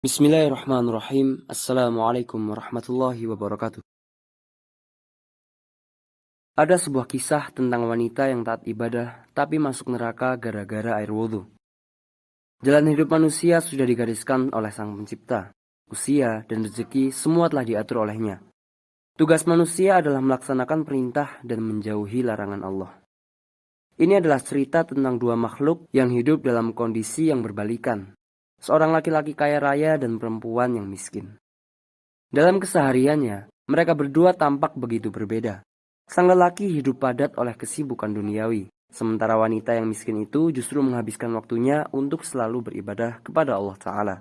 Bismillahirrahmanirrahim. Assalamualaikum warahmatullahi wabarakatuh. Ada sebuah kisah tentang wanita yang taat ibadah tapi masuk neraka gara-gara air wudhu. Jalan hidup manusia sudah digariskan oleh Sang Pencipta. Usia dan rezeki semua telah diatur olehnya. Tugas manusia adalah melaksanakan perintah dan menjauhi larangan Allah. Ini adalah cerita tentang dua makhluk yang hidup dalam kondisi yang berbalikan. Seorang laki-laki kaya raya dan perempuan yang miskin. Dalam kesehariannya, mereka berdua tampak begitu berbeda. Sang lelaki hidup padat oleh kesibukan duniawi, sementara wanita yang miskin itu justru menghabiskan waktunya untuk selalu beribadah kepada Allah Ta'ala.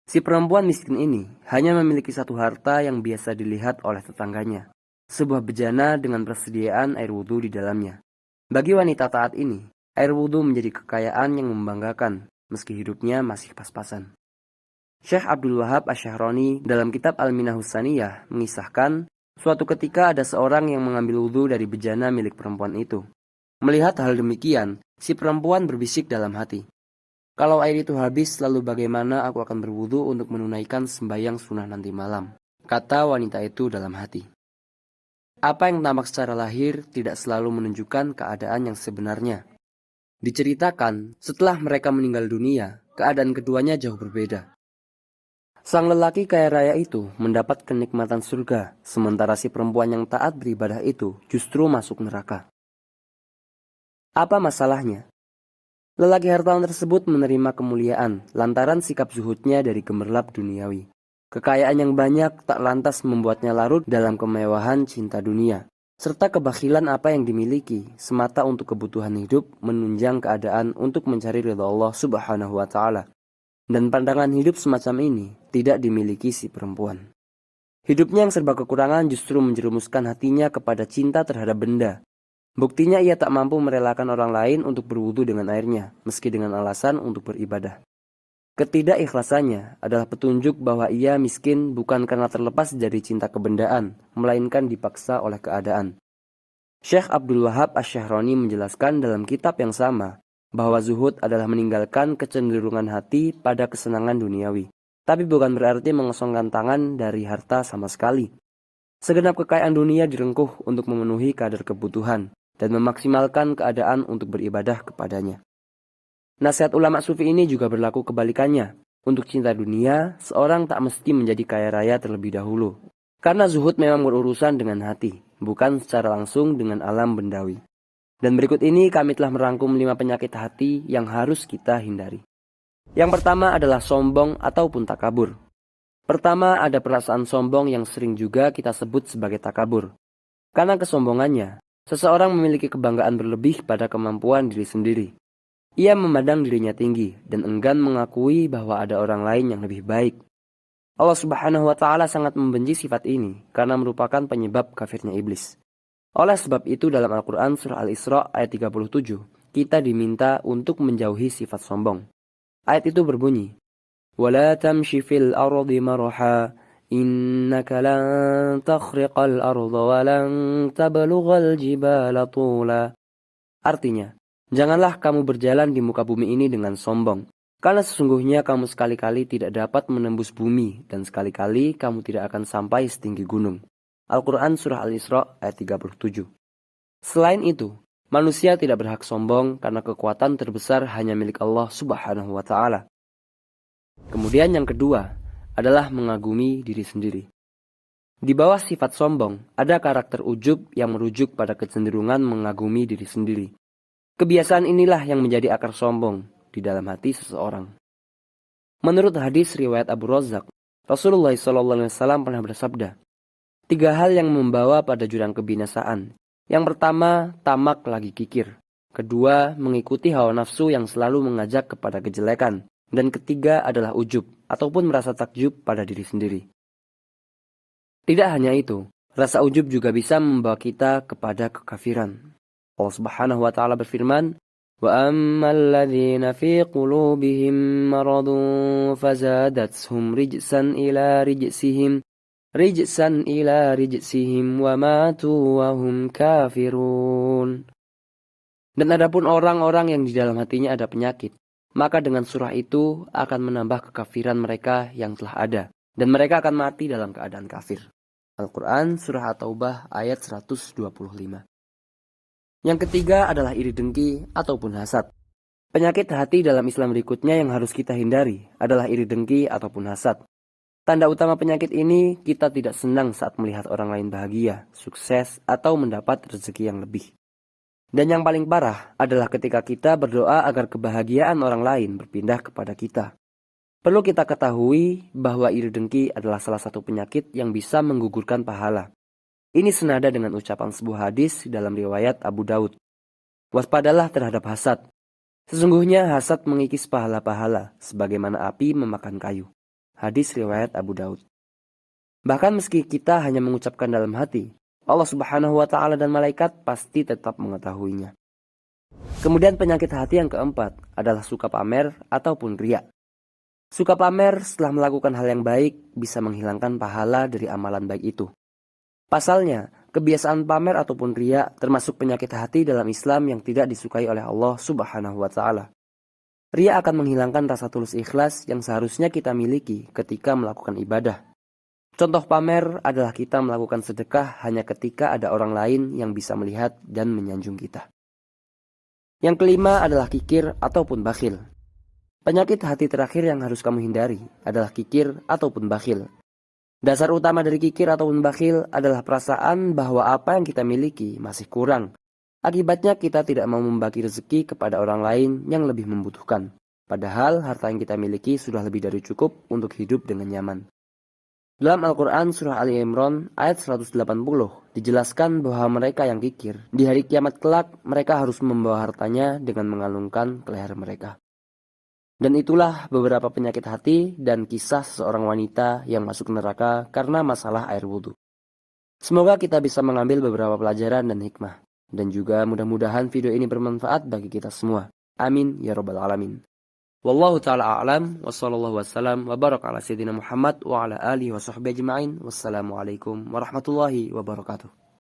Si perempuan miskin ini hanya memiliki satu harta yang biasa dilihat oleh tetangganya, sebuah bejana dengan persediaan air wudhu di dalamnya. Bagi wanita taat ini, air wudhu menjadi kekayaan yang membanggakan, meski hidupnya masih pas-pasan. Syekh Abdul Wahab Asy-Syahrani dalam kitab Al-Minahus Saniyah mengisahkan, suatu ketika ada seorang yang mengambil wudhu dari bejana milik perempuan itu. Melihat hal demikian, si perempuan berbisik dalam hati, "Kalau air itu habis, lalu bagaimana aku akan berwudhu untuk menunaikan sembahyang sunnah nanti malam?" Kata wanita itu dalam hati. Apa yang tampak secara lahir tidak selalu menunjukkan keadaan yang sebenarnya. Diceritakan, setelah mereka meninggal dunia, keadaan keduanya jauh berbeda. Sang lelaki kaya raya itu mendapat kenikmatan surga, sementara si perempuan yang taat beribadah itu justru masuk neraka. Apa masalahnya? Lelaki hartawan tersebut menerima kemuliaan lantaran sikap zuhudnya dari gemerlap duniawi. Kekayaan yang banyak tak lantas membuatnya larut dalam kemewahan cinta dunia, serta kebakhilan apa yang dimiliki semata untuk kebutuhan hidup menunjang keadaan untuk mencari ridha Allah Subhanahu wa Ta'ala. Dan pandangan hidup semacam ini tidak dimiliki si perempuan. Hidupnya yang serba kekurangan justru menjerumuskan hatinya kepada cinta terhadap benda. Buktinya ia tak mampu merelakan orang lain untuk berwudu dengan airnya, meski dengan alasan untuk beribadah. Ketidakikhlasannya adalah petunjuk bahwa ia miskin bukan karena terlepas dari cinta kebendaan, melainkan dipaksa oleh keadaan. Syekh Abdul Wahab Asy-Syahrani menjelaskan dalam kitab yang sama, bahwa zuhud adalah meninggalkan kecenderungan hati pada kesenangan duniawi, tapi bukan berarti mengosongkan tangan dari harta sama sekali. Segenap kekayaan dunia direngkuh untuk memenuhi kadar kebutuhan dan memaksimalkan keadaan untuk beribadah kepadanya. Nasihat ulama sufi ini juga berlaku kebalikannya. Untuk cinta dunia, seorang tak mesti menjadi kaya raya terlebih dahulu. Karena zuhud memang berurusan dengan hati, bukan secara langsung dengan alam bendawi. Dan berikut ini kami telah merangkum 5 penyakit hati yang harus kita hindari. Yang pertama adalah sombong ataupun takabur. Pertama ada perasaan sombong yang sering juga kita sebut sebagai takabur. Karena kesombongannya, seseorang memiliki kebanggaan berlebih pada kemampuan diri sendiri. Ia memandang dirinya tinggi dan enggan mengakui bahwa ada orang lain yang lebih baik. Allah Subhanahu wa Ta'ala sangat membenci sifat ini karena merupakan penyebab kafirnya iblis. Oleh sebab itu dalam Al-Quran surah Al-Isra ayat 37, kita diminta untuk menjauhi sifat sombong. Ayat itu berbunyi, وَلَا تَمْشِ فِي الْأَرْضِ مَرَحًا إِنَّكَ لَن تَخْرِقَ الْأَرْضَ وَلَن تَبْلُغَ الْجِبَالَ طُولًا. Artinya, janganlah kamu berjalan di muka bumi ini dengan sombong, karena sesungguhnya kamu sekali-kali tidak dapat menembus bumi dan sekali-kali kamu tidak akan sampai setinggi gunung. Al-Quran Surah Al-Isra ayat 37. Selain itu, manusia tidak berhak sombong karena kekuatan terbesar hanya milik Allah Subhanahu wa Ta'ala. Kemudian yang kedua adalah mengagumi diri sendiri. Di bawah sifat sombong, ada karakter ujub yang merujuk pada kecenderungan mengagumi diri sendiri. Kebiasaan inilah yang menjadi akar sombong di dalam hati seseorang. Menurut hadis riwayat Abu Razzaq, Rasulullah SAW pernah bersabda, 3 hal yang membawa pada jurang kebinasaan. Yang pertama, tamak lagi kikir. Kedua, mengikuti hawa nafsu yang selalu mengajak kepada kejelekan. Dan ketiga adalah ujub, ataupun merasa takjub pada diri sendiri. Tidak hanya itu, rasa ujub juga bisa membawa kita kepada kekafiran. Allah Subhanahu wa Ta'ala berfirman, وَأَمَّا الَّذِينَ فِي قُلُوبِهِم مَّرَضٌ فَزَادَتْهُمْ رِجْسًا إِلَى رِجْسِهِمْ وَمَاتُوا وَهُمْ كَافِرُونَ. Dan adapun orang-orang yang di dalam hatinya ada penyakit, maka dengan surah itu akan menambah kekafiran mereka yang telah ada, dan mereka akan mati dalam keadaan kafir. Al-Quran Surah At-Taubah ayat 125. Yang ketiga adalah iri dengki ataupun hasad. Penyakit hati dalam Islam berikutnya yang harus kita hindari adalah iri dengki ataupun hasad. Tanda utama penyakit ini, kita tidak senang saat melihat orang lain bahagia, sukses, atau mendapat rezeki yang lebih. Dan yang paling parah adalah ketika kita berdoa agar kebahagiaan orang lain berpindah kepada kita. Perlu kita ketahui bahwa iri dengki adalah salah satu penyakit yang bisa menggugurkan pahala. Ini senada dengan ucapan sebuah hadis dalam riwayat Abu Daud. Waspadalah terhadap hasad. Sesungguhnya hasad mengikis pahala-pahala sebagaimana api memakan kayu. Hadis riwayat Abu Daud. Bahkan meski kita hanya mengucapkan dalam hati, Allah Subhanahu wa Ta'ala dan malaikat pasti tetap mengetahuinya. Kemudian penyakit hati yang keempat adalah suka pamer ataupun riya. Suka pamer setelah melakukan hal yang baik bisa menghilangkan pahala dari amalan baik itu. Pasalnya, kebiasaan pamer ataupun riya termasuk penyakit hati dalam Islam yang tidak disukai oleh Allah Subhanahu wa Ta'ala. Riya akan menghilangkan rasa tulus ikhlas yang seharusnya kita miliki ketika melakukan ibadah. Contoh pamer adalah kita melakukan sedekah hanya ketika ada orang lain yang bisa melihat dan menyanjung kita. Yang kelima adalah kikir ataupun bakhil. Penyakit hati terakhir yang harus kamu hindari adalah kikir ataupun bakhil. Dasar utama dari kikir ataupun bakhil adalah perasaan bahwa apa yang kita miliki masih kurang. Akibatnya kita tidak mau membagi rezeki kepada orang lain yang lebih membutuhkan. Padahal harta yang kita miliki sudah lebih dari cukup untuk hidup dengan nyaman. Dalam Al-Quran Surah Ali Imran ayat 180 dijelaskan bahwa mereka yang kikir, di hari kiamat kelak mereka harus membawa hartanya dengan mengalungkan ke leher mereka. Dan itulah beberapa penyakit hati dan kisah seorang wanita yang masuk neraka karena masalah air wudhu. Semoga kita bisa mengambil beberapa pelajaran dan hikmah. Dan juga mudah-mudahan video ini bermanfaat bagi kita semua. Amin ya rabbal alamin. Wallahu ta'ala a'lam wa sallallahu wassalam wa baraka ala sayyidina Muhammad wa ala alihi wa sahbihi ajma'in. Wassalamualaikum warahmatullahi wabarakatuh.